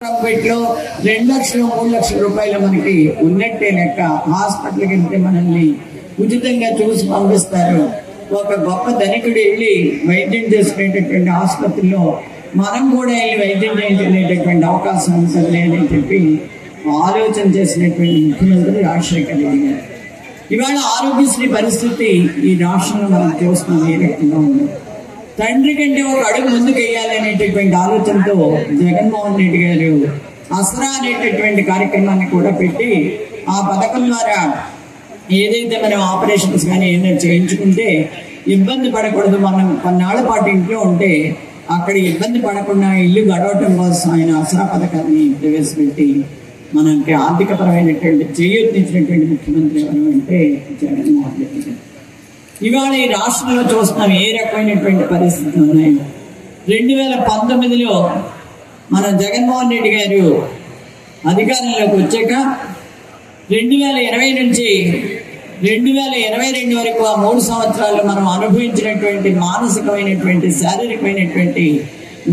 లో 2 లక్షలు 3 లక్షల రూపాయలు మనకి ఉన్నట్టే లెక్క. హాస్పిటల్కి వెళ్తే మనల్ని ఉచితంగా చూసి పంపిస్తారు. ఒక గొప్ప ధనికుడు వెళ్ళి వైద్యం చేసుకునేటటువంటి ఆసుపత్రిలో మనం కూడా వెళ్ళి వైద్యం చేయించుకునేటటువంటి అవకాశం ఉంటుంది అని చెప్పి ఆలోచన చేసినటువంటి ముఖ్యమంత్రి రాజశేఖర్ రెడ్డి గారు. ఇవాళ ఆరోగ్యశ్రీ పరిస్థితి ఈ రాష్ట్రంలో మనం చూస్తున్నాం ఏ రకంగా ఉంది. తండ్రి కంటే ఒక అడుగు ముందుకు వేయాలనేటటువంటి ఆలోచనతో జగన్మోహన్ రెడ్డి గారు అసరా అనేటటువంటి కార్యక్రమాన్ని కూడా పెట్టి ఆ పథకం ద్వారా ఏదైతే మనం ఆపరేషన్స్ కానీ ఏదైనా చేయించుకుంటే ఇబ్బంది పడకూడదు, మనం కొన్నాళ్ళ పాటు ఇంట్లో ఉంటే అక్కడ ఇబ్బంది పడకుండా ఇల్లు గడవటం కోసం ఆయన అసరా పథకాన్ని ప్రవేశపెట్టి మనకి ఆర్థికపరమైనటువంటి చేయూతనిచ్చినటువంటి ముఖ్యమంత్రి ఎవరు అంటే జగన్మోహన్ రెడ్డి గారు. ఇవాళ ఈ రాష్ట్రంలో చూస్తున్నాం ఏ రకమైనటువంటి పరిస్థితులు ఉన్నాయి. 2019లో మన జగన్మోహన్ రెడ్డి గారు అధికారంలోకి వచ్చాక 2020 నుంచి 2022 వరకు ఆ 3 సంవత్సరాలు మనం అనుభవించినటువంటి మానసికమైనటువంటి శారీరకమైనటువంటి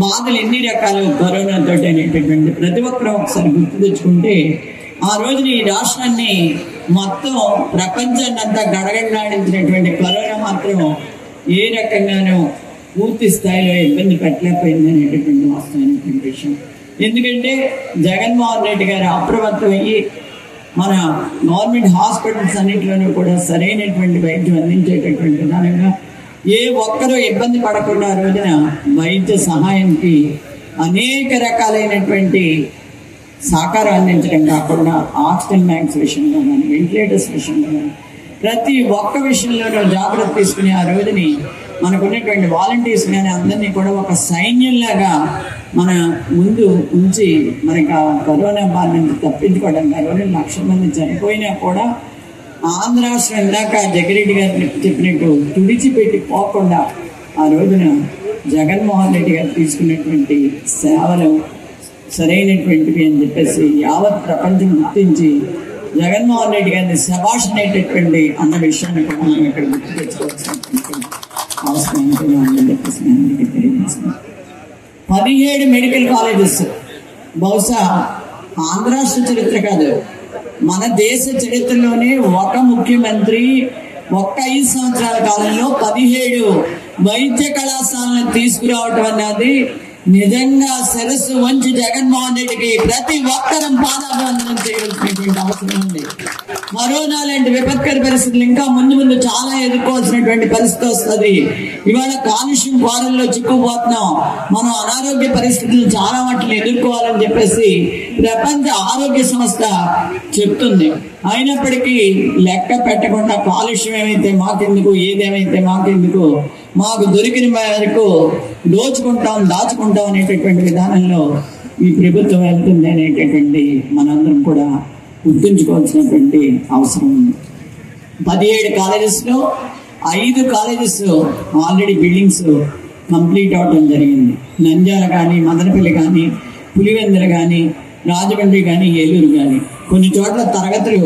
బాధలు ఎన్ని రకాలు కరోనాతో అనేటటువంటి ప్రతి ఒక్కరూ ఒకసారి గుర్తు తెచ్చుకుంటే ఆ రోజున ఈ రాష్ట్రాన్ని మొత్తం ప్రపంచాన్ని అంతా గడగడలాడించినటువంటి కరోనా మాత్రం ఏ రకంగానూ పూర్తి స్థాయిలో ఇబ్బంది పెట్టలేకపోయింది అనేటటువంటి వాస్తవమైనటువంటి విషయం. ఎందుకంటే జగన్మోహన్ రెడ్డి గారు అప్రమత్తమయ్యి మన గవర్నమెంట్ హాస్పిటల్స్ అన్నింటిలోనూ కూడా సరైనటువంటి వైద్యం అందించేటటువంటి విధానంగా ఏ ఒక్కరూ ఇబ్బంది పడకుండా ఆ రోజున వైద్య సహాయానికి అనేక రకాలైనటువంటి సహకారం అందించడం కాకుండా ఆక్సిజన్ బ్యాంక్స్ విషయంలో కానీ వెంటిలేటర్స్ విషయంలో కానీ ప్రతి ఒక్క విషయంలోనూ జాగ్రత్త తీసుకుని ఆ రోజుని మనకున్నటువంటి వాలంటీర్స్ కానీ అందరినీ కూడా ఒక సైన్యంలాగా మన ముందు ఉంచి మనకి ఆ కరోనా బారి నుంచి తప్పించుకోవడానికి 60 లక్షల మంది చనిపోయినా కూడా ఆంధ్ర రాష్ట్రం ఇందాక జగ్గిరెడ్డి గారు చెప్పినట్టు తుడిచిపెట్టి పోకుండా ఆ రోజున జగన్మోహన్ రెడ్డి గారు తీసుకున్నటువంటి సేవలు సరైనటువంటివి అని చెప్పేసి యావత్ ప్రపంచం గుర్తించి జగన్మోహన్ రెడ్డి గారిని శభాష్ అనేటటువంటి అన్న విషయాన్ని కూడా మనం ఇక్కడ గుర్తు తెచ్చుకోవాల్సినటువంటి అవసరం ఉందని చెప్పేసి నేను మీకు తెలియజేస్తున్నాను. 17 మెడికల్ కాలేజెస్ బహుశా ఆంధ్ర రాష్ట్ర చరిత్ర కాదు, మన దేశ చరిత్రలోనే ఒక ముఖ్యమంత్రి ఒక్క 5 సంవత్సరాల కాలంలో 17 వైద్య కళాశాలను తీసుకురావటం అన్నది నిజంగా శిరస్సు వంచి జగన్మోహన్ రెడ్డికి ప్రతి ఒక్కరం పాదాభివందనం చేయవలసినటువంటి అవసరం ఉంది. కరోనా లాంటి విపత్కర పరిస్థితులు ఇంకా ముందు చాలా ఎదుర్కోవాల్సినటువంటి పరిస్థితి వస్తుంది. ఇవాళ కాలుష్యం కోరల్లో చిక్కుపోతున్నాం. మనం అనారోగ్య పరిస్థితులు చాలా వాటిని ఎదుర్కోవాలని చెప్పేసి ప్రపంచ ఆరోగ్య సంస్థ చెప్తుంది. అయినప్పటికీ లెక్క పెట్టకుండా కాలుష్యం ఏమైతే మాకెందుకు, ఏదేమైతే మాకెందుకు, మాకు దొరికిన మేరకు దాచుకుంటాం అనేటటువంటి విధానంలో ఈ ప్రభుత్వం వెళ్తుంది అనేటటువంటి మనందరం కూడా గుర్తుంచుకోవాల్సినటువంటి అవసరం ఉంది. 17 కాలేజెస్లో 5 కాలేజెస్ ఆల్రెడీ బిల్డింగ్స్ కంప్లీట్ అవడం జరిగింది. నంద్యాల కానీ, మదనపల్లి కానీ, పులివెందుల కానీ, రాజమండ్రి కానీ, ఏలూరు కానీ కొన్ని చోట్ల తరగతులు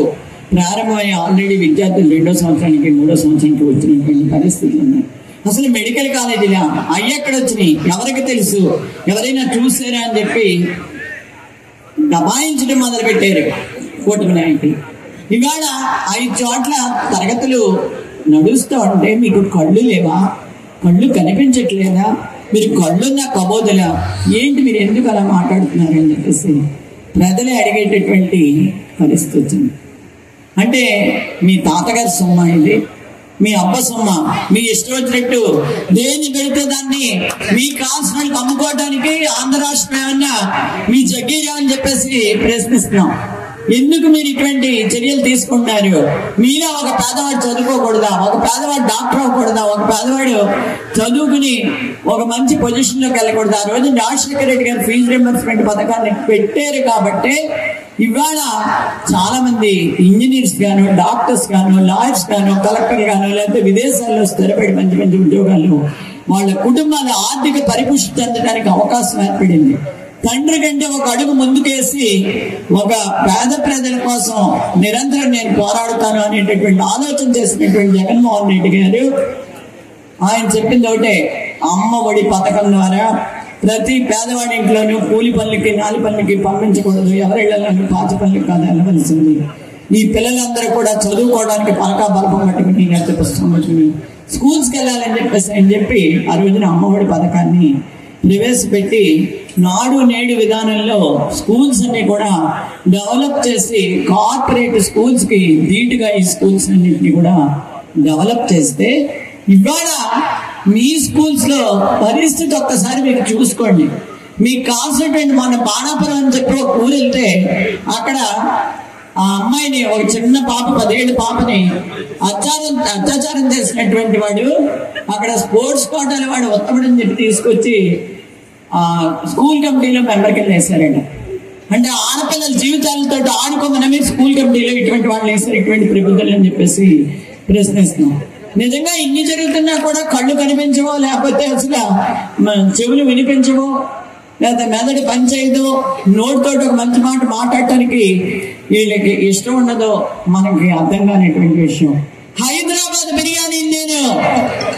ప్రారంభమై ఆల్రెడీ విద్యార్థులు 2వ సంవత్సరానికి 3వ సంవత్సరానికి వచ్చినటువంటి పరిస్థితులు ఉన్నాయి. అసలు మెడికల్ కాలేజీలా అయ్యెక్కడ వచ్చినాయి ఎవరికి తెలుసు, ఎవరైనా చూసారా అని చెప్పి దబాయించడం మొదలుపెట్టారు కూటమి నాయకులు. ఇవాళ 5 చోట్ల తరగతులు నడుస్తూ ఉంటే మీకు కళ్ళు లేవా, కళ్ళు కనిపించట్లేదా, మీరు కళ్ళున్న కబోదులా, ఏంటి మీరు ఎందుకు అలా మాట్లాడుతున్నారని చెప్పేసి ప్రజలే అడిగేటటువంటి పరిస్థితి వచ్చింది. అంటే మీ తాతగారి సొమ్మ ఇది, మీ అబ్బ సొమ్మ, మీ ఇష్టం వచ్చినట్టు దేన్ని పెడితే దాన్ని మీ కాల్సినకి అమ్ముకోవడానికి ఆంధ్ర రాష్ట్రం ఏమన్నా మీ జగ్గీరా అని చెప్పేసి ప్రశ్నిస్తున్నాం. ఎందుకు మీరు ఇటువంటి చర్యలు తీసుకుంటారు? మీరే ఒక పేదవాడు చదువుకోకూడదా, ఒక పేదవాడు డాక్టర్ అవ్వకూడదా, ఒక పేదవాడు చదువుకుని ఒక మంచి పొజిషన్లోకి వెళ్ళకూడదు? ఆ రోజు రాజశేఖర రెడ్డి గారు ఫీజు రింబర్స్మెంట్ పథకాన్ని పెట్టారు కాబట్టి ఇవాళ చాలా మంది ఇంజనీర్స్ గాను, డాక్టర్స్ గాను, లాయర్స్ గాను, కలెక్టర్ గాను, లేకపోతే విదేశాల్లో స్థిరపడి మంచి ఉద్యోగాలు వాళ్ళ కుటుంబాల ఆర్థిక పరిపుష్టి చెందడానికి అవకాశం ఏర్పడింది. తండ్రి కంటే ఒక అడుగు ముందుకేసి ఒక పేద ప్రజల కోసం నిరంతరం నేను పోరాడుతాను అనేటటువంటి ఆలోచన చేసినటువంటి జగన్మోహన్ రెడ్డి గారు ఆయన చెప్పింది ఒకటే, అమ్మ ఒడి పథకం ద్వారా ప్రతి పేదవాడి ఇంట్లోనూ కూలి పనులకి నాలి పనులకి పంపించకూడదు, ఎవరిళ్లలోనూ పాచి పనులకి కాదు వెళ్ళవలసింది. ఈ పిల్లలందరూ కూడా చదువుకోవడానికి పలకా బలపం పట్టుకుని లేకపోతే పుస్తకం పట్టుకుని స్కూల్స్కి వెళ్ళాలని చెప్పి ఆ రోజున అమ్మఒడి పథకాన్ని ప్రవేశపెట్టి నాడు నేడు విధానంలో స్కూల్స్ అన్ని కూడా డెవలప్ చేసి కార్పొరేట్ స్కూల్స్కి ధీటుగా ఈ స్కూల్స్ అన్నింటినీ కూడా డెవలప్ చేస్తే ఇవాళ మీ స్కూల్స్లో పరిస్థితి ఒక్కసారి మీరు చూసుకోండి. మీకు కావాల్సినటువంటి మన బాణాపురం అని చెప్పి ఒక ఊరు వెళ్తే అక్కడ ఆ అమ్మాయిని, ఒక చిన్న పాప 10 ఏళ్ళ పాపని అత్యాచారం చేసినటువంటి వాడు అక్కడ స్పోర్ట్స్ కోటాల వాడు ఒత్తబడని చెప్పి తీసుకొచ్చి స్కూల్ కమిటీలో మెంబర్ కింద వేశారండి. అంటే ఆడపిల్లల జీవితాలతో ఆడుకోమనమే స్కూల్ కమిటీలో ఇటువంటి వాళ్ళు వేశారు, ఇటువంటి ప్రబుద్ధులు అని చెప్పేసి ప్రశ్నిస్తున్నాం. నిజంగా ఇన్ని జరుగుతున్నా కూడా కళ్ళు కనిపించవో, లేకపోతే అసలు చెవులు వినిపించవో, లేదా మెదడు పనిచేయదు, నోటితో ఒక మంచి మాట మాట్లాడటానికి వీళ్ళకి ఇష్టం ఉండదో మనకి అర్థం కానిటువంటి విషయం. హైదరాబాద్ బిర్యానీని నేను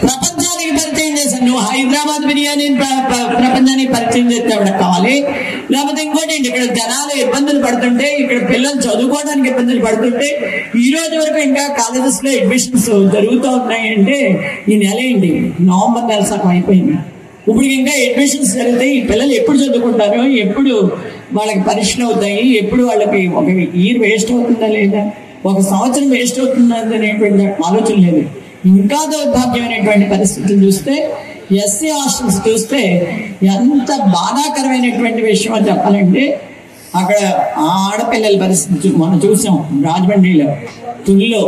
ప్రపంచానికి పరిచయం చేశాను. నువ్వు హైదరాబాద్ బిర్యానీని ప్రపంచానికి పరిచయం చేస్తే ఎవరికి కావాలి? లేకపోతే ఇంకోటి, ఇక్కడ జనాలు ఇబ్బందులు పడుతుంటే, ఇక్కడ పిల్లలు చదువుకోవడానికి ఇబ్బందులు పడుతుంటే, ఈ రోజు వరకు ఇంకా కాలేజెస్ లో అడ్మిషన్స్ జరుగుతూ ఉన్నాయంటే ఈ నెల ఏంటి, నవంబర్ నెల సగం అయిపోయింది. ఇప్పుడు ఇంకా అడ్మిషన్స్ జరిగితే ఈ పిల్లలు ఎప్పుడు చదువుకుంటారో, ఎప్పుడు వాళ్ళకి పరీక్షలు అవుతాయి, ఎప్పుడు వాళ్ళకి ఒక ఇయర్ వేస్ట్ అవుతుందా లేదా, ఒక సంవత్సరం వేస్ట్ అవుతుందా అనేటువంటి ఆలోచన లేదు. ఇంకా దౌర్భాగ్యమైనటువంటి పరిస్థితులు చూస్తే, ఎస్సీ హాస్టల్స్ చూస్తే ఎంత బాధాకరమైనటువంటి విషయం అని చెప్పాలంటే, అక్కడ ఆడపిల్లల పరిస్థితి మనం చూసాం రాజమండ్రిలో, తుల్లో